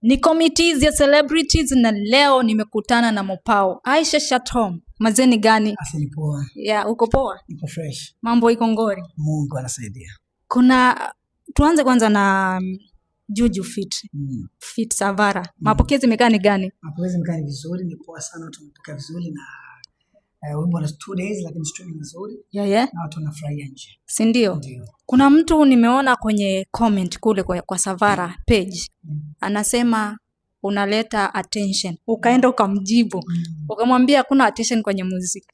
Ni committees ya celebrities na leo nimekutana na Mopao. Aisha Shatom, mazeni gani? Asili poa. Yeah, uko poa? Niko fresh. Mambo iko ngori? Mungu anasaidia. Tuanze kwanza na Juju Fit. Fit Savara. Mapokezi mekani gani? Mapokezi mekani vizuri, ni poa sana, tumepokea vizuri na wimbo na 2 days lakini streaming nzuri. Yeah. Na watu wanafurahia nje. Si ndio? Kuna mtu nimeona kwenye comment kule kwa Savara page. Anasema unaleta attention. Ukaenda ukamjibu. Ukamwambia kuna attention kwenye muziki.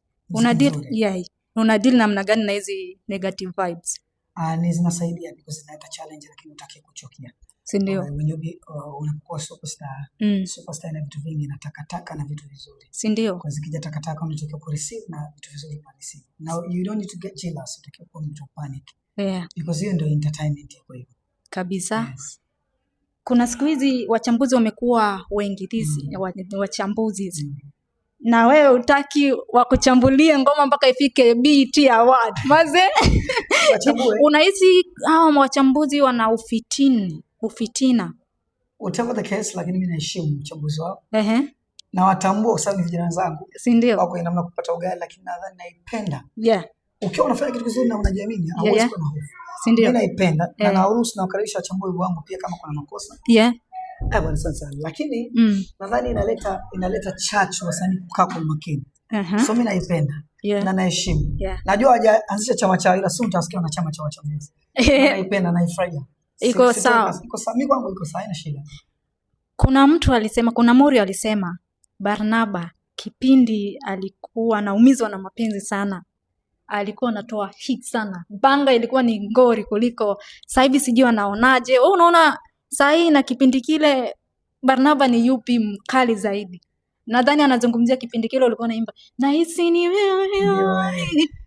Unadeal namna gani na hizi negative vibes? Ni zinasaidia because zinaleta challenge lakini utaki kuchokia. Si ndio? Unapokuwa superstar, superstar na vitu vingi na takataka na vitu vizuri. Si ndio? Kwa zikija takataka unataka ku receive na vitu vizuri ku receive. Now you don't need to get jealous, utaki kuwa mtu panic. Yeah. Because hiyo ndio entertainment yako hivyo. Kabisa. Yes. Kuna siku hizi wachambuzi wamekuwa wengi wachambuzi. Na wewe utaki wakuchambulie ngoma mpaka ifike BET Award. Maze? Unahisi hao wachambuzi wana ufitina? Whatever the case, lakini mimi naheshimu uchambuzi wao. Na watambua kwa sababu ni vijana zangu. Si ndio? Wako ina namna kupata ugali lakini nadhani naipenda. Yeah. Ukiwa unafanya kitu kizuri na unajiamini, hauwezi kuwa na hofu. Si ndio? Mimi naipenda na naruhusu na wakaribisha wachambuzi wangu pia kama kuna makosa. Yeah. Bwana sana. Lakini nadhani inaleta chachu wasanii kukaa kwa makini. So mimi naipenda. Na naheshimu. Najua hajaanzisha chama chao ila soon utasikia na chama cha wachambuzi. Naipenda, naifurahia. Iko sawa. Iko sawa, mimi kwangu iko sawa, haina shida. Kuna mtu alisema, kuna Mori alisema Barnaba kipindi alikuwa anaumizwa na mapenzi sana. Alikuwa anatoa hit sana. Banga ilikuwa ni ngori kuliko sasa hivi, sijui anaonaje. Wewe unaona sasa hii na kipindi kile Barnaba ni yupi mkali zaidi? Nadhani anazungumzia kipindi kile ulikuwa unaimba nahisi ni wewe.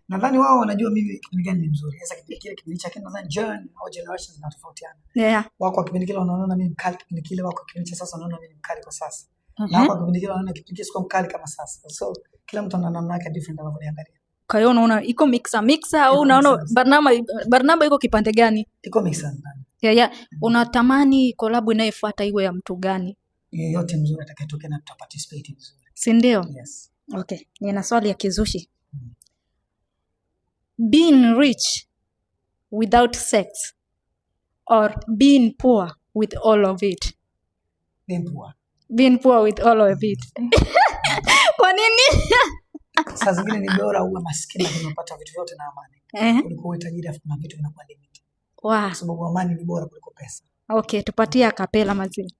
Nadhani wao wanajua mimi kipindi gani ni mzuri. Sasa kipindi kile kipindi chake nadhani John au generations zinatofautiana. Yeah. Wako kipindi kile wanaona mimi mkali kipindi kile, wako kipindi cha sasa wanaona mimi mkali kwa sasa. Na wako kipindi kile wanaona kipindi kile sio mkali kama sasa. So kila mtu ana namna yake different anavyoangalia. Kwa hiyo unaona iko mixer au unaona Barnaba iko kipande gani? Iko mixer. Yeah. Unatamani collab inayofuata iwe ya mtu gani? Yote mzuri atakayetokea na tutaparticipate vizuri. Si ndio? Yes. Okay, nina swali ya kizushi. Being rich without sex or being poor with all of it? Being poor with all of it. Kwa nini? Saa zingine ni bora uwe maskini na unapata vitu vyote na amani. Kuliko uwe tajiri na vitu vinakuwa limit. Kwa sababu amani ni bora kuliko pesa. Okay, tupatie akapela mazuri.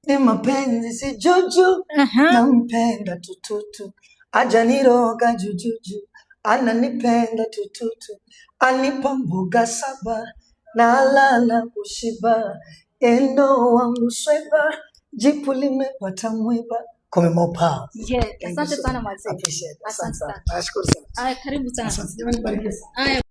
Ni mapenzi si juju, nampenda tututu, aja niroga jujuju, ananipenda tututu, anipa mboga 7, na lala kushiba, endo wangu sweba, jipu limepata mwiba. Kome Mopao. Yeah, asante sana mazee. Asante sana. Nashukuru sana. Karibu sana. Asante.